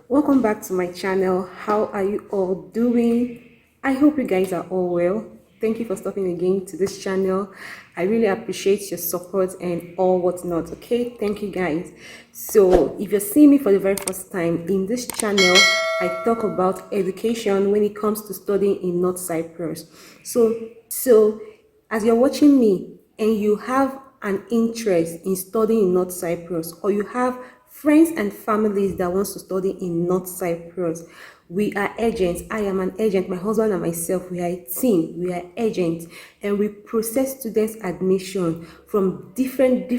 Welcome back to my channel. How are you all doing? I hope you guys are all well. Thank you for stopping again to this channel. I really appreciate your support and all whatnot. Okay, thank you guys. So if you're seeing me for the very first time in this channel, I talk about education when it comes to studying in North Cyprus. So as you're watching me and you have an interest in studying in North Cyprus, or you have friends and families that wants to study in North Cyprus, we are agents. I am an agent. My husband and myself, we are a team. We are agents, and we process students' admission from different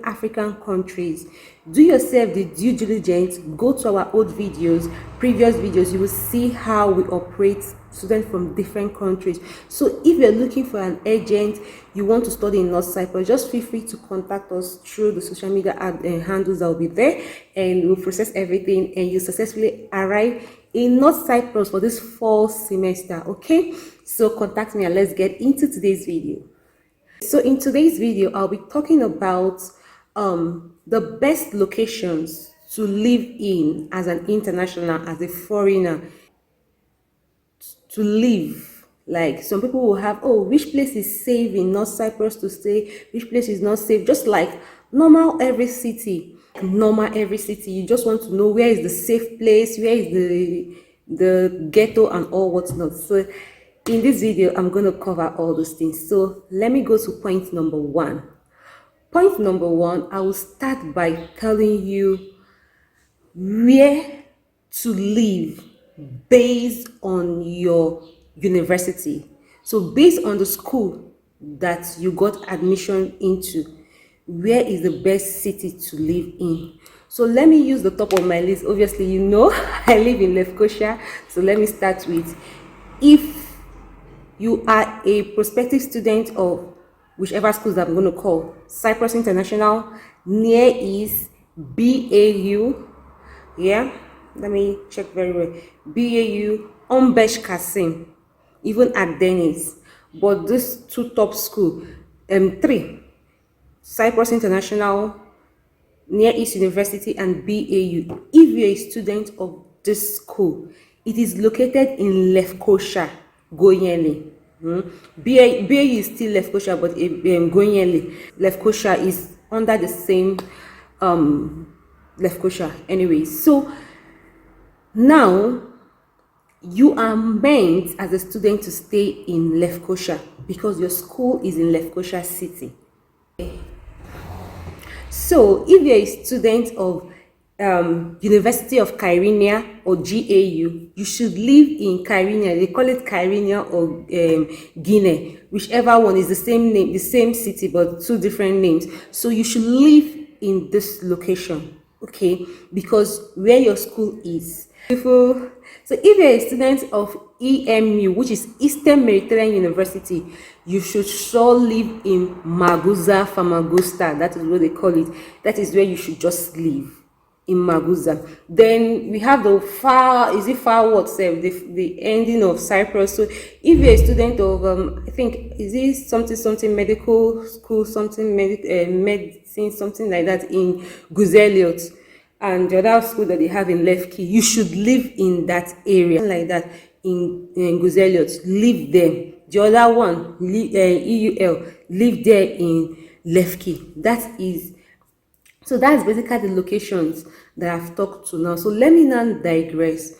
African countries. Do yourself the due diligence. Go to our old videos, previous videos. You will see how we operate students from different countries. So if you're looking for an agent, you want to study in North Cyprus, just feel free to contact us through the social media handles that will be there, and we'll process everything and you successfully arrive in North Cyprus for this fall semester. Okay, so contact me and let's get into today's video. So in today's video, I'll be talking about the best locations to live in as an international, as a foreigner, to live. Like some people will have, oh, which place is safe in North Cyprus to stay, which place is not safe. Just like normal every city, you just want to know where is the safe place, where is the ghetto and all whatnot. So in this video, I'm going to cover all those things. So let me go to point number one. Point number one, I will start by telling you where to live based on your university. So based on the school that you got admission into, where is the best city to live in? So let me use the top of my list. Obviously, you know I live in Lefkosia. So let me start with, if you are a prospective student of whichever schools I'm going to call, Cyprus International, near is BAU, yeah, let me check very well, BAU, Umbesh Kasim, even at Dennis. But this two top school, three, Cyprus International, Near East University, and BAU. If you're a student of this school, it is located in Lefkosia, Goyele. BAU is still Lefkosia, but Goyele. Lefkosia is under the same Lefkosia. Anyway, so now you are meant as a student to stay in Lefkosia because your school is in Lefkosia city. So if you're a student of University of Kyrenia or GAU, you should live in Kyrenia. They call it Kyrenia or Guinea, whichever one is the same name, the same city, but two different names. So you should live in this location, okay, because where your school is. So if you're a student of EMU, which is Eastern Mediterranean University, you should sure live in Maguza, Famagusta. That is what they call it. That is where you should just live, in Maguza. Then we have the far the ending of Cyprus. So if you're a student of I think is it something medical school, something medicine, something like that in Guzeliot, and the other school that they have in Lefki, you should live in that area like that in Guzeliot. Live there. The other one, EUL, live there in Lefki. That's basically the locations that I've talked to now. So let me now digress.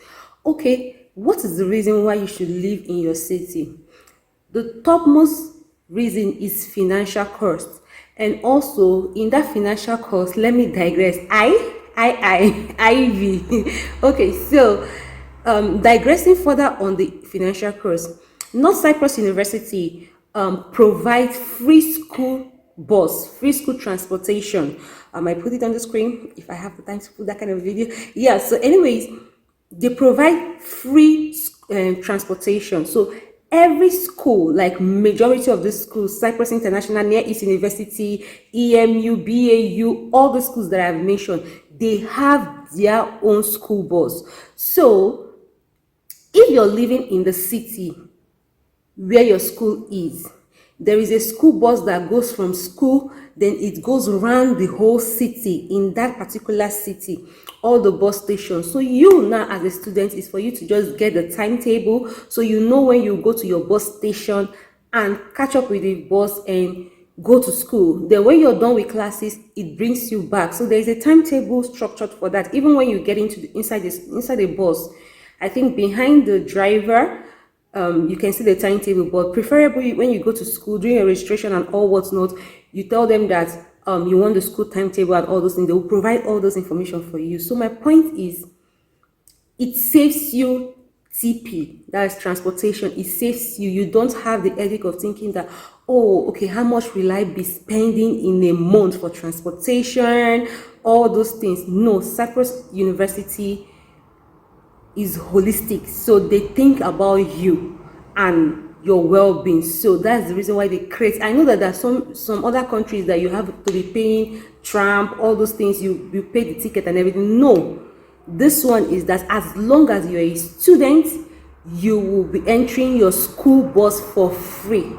Okay, what is the reason why you should live in your city? The topmost reason is financial cost. And also in that financial cost, let me digress. Ivy. Okay, so digressing further on the financial cost, North Cyprus University provides free school bus, free school transportation. I put it on the screen if I have the time to put that kind of video. Yeah, so anyways, they provide free transportation. So every school, like majority of the schools, Cyprus International, Near East University, EMU, BAU, all the schools that I've mentioned, they have their own school bus. So if you're living in the city where your school is, There is a school bus that goes from school, then it goes around the whole city, in that particular city, all the bus stations. So you now as a student is for you to just get the timetable, so you know when you go to your bus station and catch up with the bus and go to school. Then when you're done with classes, it brings you back. So there is a timetable structured for that. Even when you get into inside the bus, I think behind the driver, you can see the timetable, but preferably when you go to school during your registration and all what's not, you tell them that you want the school timetable and all those things. They will provide all those information for you. So my point is, it saves you TP, that is transportation. It saves you. You don't have the headache of thinking that, oh, okay, how much will I be spending in a month for transportation, all those things. No, Cyprus University is holistic, so they think about you and your well-being. So that's the reason why they create. I know that there are some other countries that you have to be paying tram, all those things, you pay the ticket and everything. No, this one is that as long as you're a student, you will be entering your school bus for free,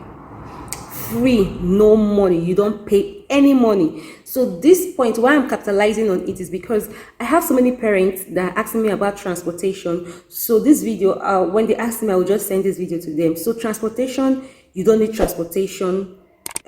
no money. You don't pay any money. So this point, why I'm capitalizing on it, is because I have so many parents that are asking me about transportation. So this video, when they ask me, I will just send this video to them. So transportation, you don't need transportation.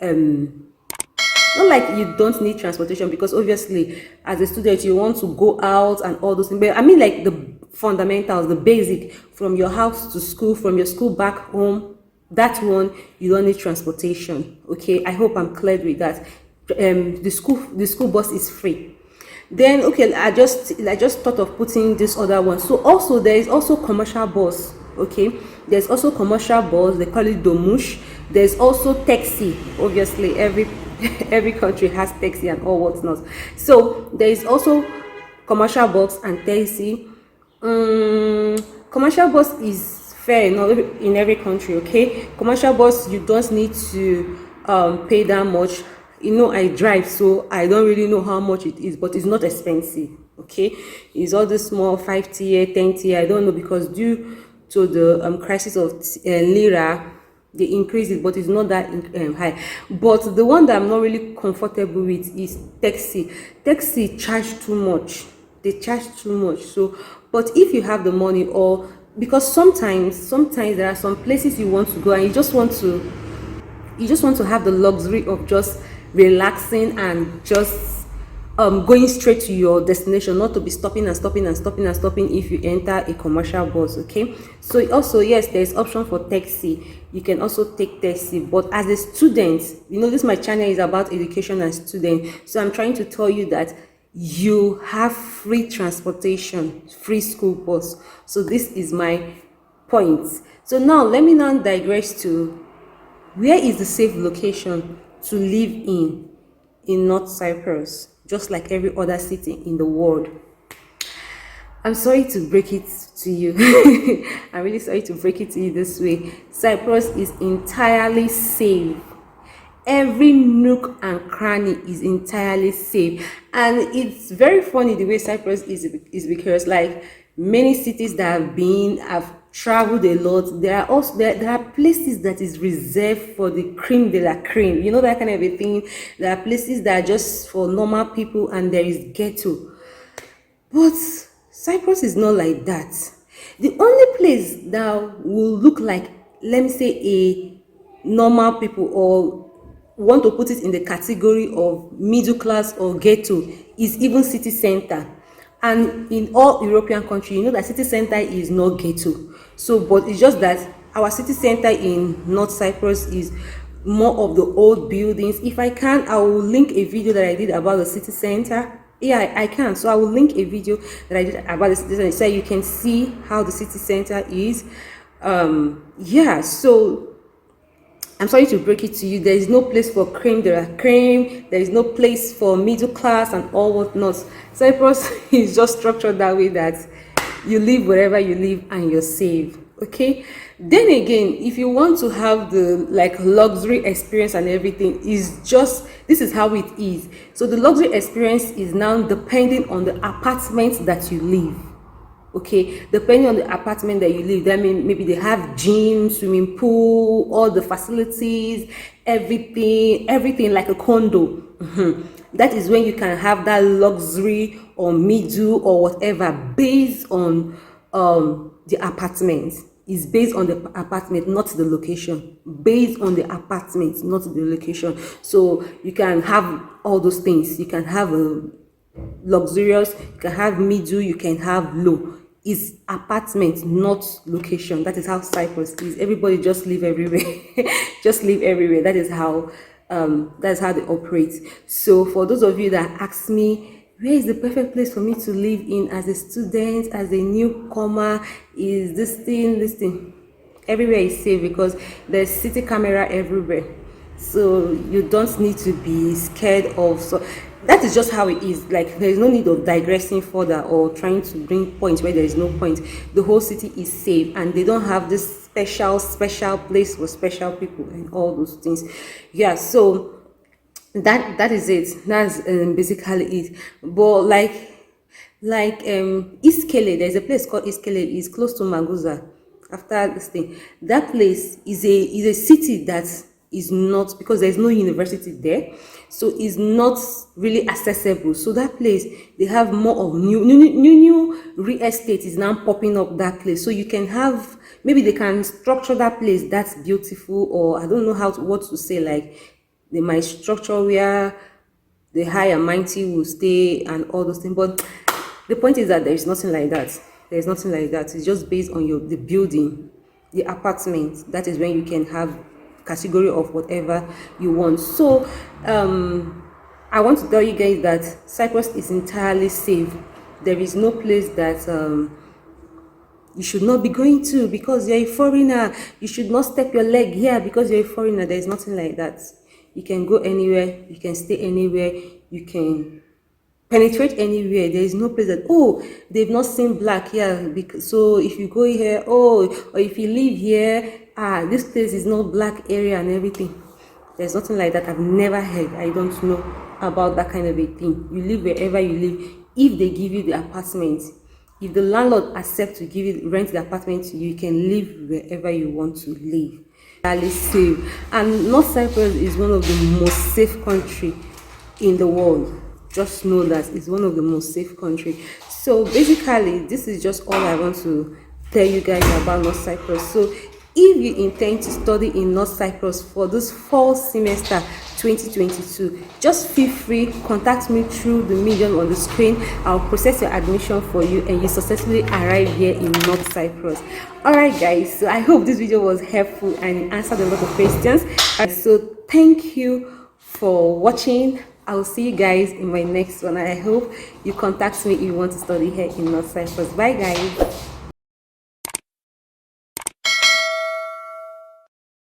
Not like you don't need transportation, because obviously as a student you want to go out and all those things, but I mean like the fundamentals, the basic, from your house to school, from your school back home, that one you don't need transportation. Okay, I hope I'm clear with that. The school bus is free. Then okay, I just thought of putting this other one. So also there is also commercial bus. Okay, there's also commercial bus, they call it domush. There's also taxi. Obviously every country has taxi and all what's not. So there is also commercial bus and taxi. Commercial bus is fair in every country. Okay, commercial bus, you don't need to pay that much. You know, I drive, so I don't really know how much it is, but it's not expensive. Okay, it's all the small 5 tier, 10 tier, I don't know, because due to the crisis of lira, they increase it, but it's not that high. But the one that I'm not really comfortable with is taxi charge too much. They charge too much. So but if you have the money, or because sometimes there are some places you want to go and you just want to have the luxury of just relaxing and just going straight to your destination, not to be stopping if you enter a commercial bus. Okay, so also, yes, there's option for taxi. You can also take taxi, but as a student, you know, this my channel is about education and student, so I'm trying to tell you that you have free transportation, free school bus. So this is my point. So now let me now digress to where is the safe location to live in North Cyprus, just like every other city in the world. I'm sorry to break it to you. I'm really sorry to break it to you this way. Cyprus is entirely safe. Every nook and cranny is entirely safe. And it's very funny the way Cyprus is because, like many cities that I've traveled a lot, there are places that is reserved for the creme de la creme, you know, that kind of a thing. There are places that are just for normal people, and there is ghetto. But Cyprus is not like that. The only place that will look like, let me say, a normal people, or want to put it in the category of middle class or ghetto, is even city center. And in all European countries, you know that city center is not ghetto. So, but it's just that our city center in North Cyprus is more of the old buildings. If I can, I will link a video that I did about the city center. Yeah, I can. So I will link a video that I did about the city center, so you can see how the city center is. Yeah, so I'm sorry to break it to you, there is no place for creme de la creme, there is no place for middle class and all whatnot. Cyprus is just structured that way, that you live wherever you live and you're safe. Okay, then again, if you want to have the like luxury experience and everything, this is how it is. So the luxury experience is now depending on the apartment that you live. Okay, depending on the apartment that you live, that mean maybe they have gym, swimming pool, all the facilities, everything like a condo. That is when you can have that luxury or middle or whatever based on the apartment. Is based on the apartment, not the location. Based on the apartment, not the location. So you can have all those things. You can have a luxurious, you can have middle, you can have low. Is apartment, not location. That is how Cyprus is. Everybody just live everywhere. Just live everywhere. That's how they operate. So for those of you that ask me, where is the perfect place for me to live in as a student, as a newcomer, is this thing? Everywhere is safe because there's city camera everywhere. So you don't need to be scared of. So that is just how it is. Like, there is no need of digressing further or trying to bring points where there is no point. The whole city is safe, and they don't have this special place for special people and all those things. Yeah, so that is it. That's basically it. But Iskele, there's a place called Iskele. It's close to Maguza. After this thing, that place is a city that is not, because there's no university there, so it's not really accessible. So that place, they have more of new real estate is now popping up that place. So you can have, maybe they can structure that place that's beautiful, or I don't know what to say, like they might structure where the high and mighty will stay and all those things. But the point is that there is nothing like that. There's nothing like that. It's just based on the building, the apartment. That is when you can have category of whatever you want. So I want to tell you guys that Cyprus is entirely safe. There is no place that you should not be going to because you're a foreigner. You should not step your leg here because you're a foreigner. There's nothing like that. You can go anywhere, you can stay anywhere, you can penetrate anywhere. There is no place that, oh, they've not seen black here, because, so if you go here, oh, or if you live here, this place is not black area and everything. There's nothing like that. I've never heard. I don't know about that kind of a thing. You live wherever you live. If they give you the apartment, if the landlord accepts to rent the apartment to you, you can live wherever you want to live. Safe. And North Cyprus is one of the most safe country in the world. Just know that it's one of the most safe country. So basically, this is just all I want to tell you guys about North Cyprus. So if you intend to study in North Cyprus for this fall semester 2022, just feel free, contact me through the medium on the screen. I'll process your admission for you and you successfully arrive here in North Cyprus. Alright guys, so I hope this video was helpful and answered a lot of questions. So thank you for watching. I'll see you guys in my next one. I hope you contact me if you want to study here in North Cyprus. Bye guys.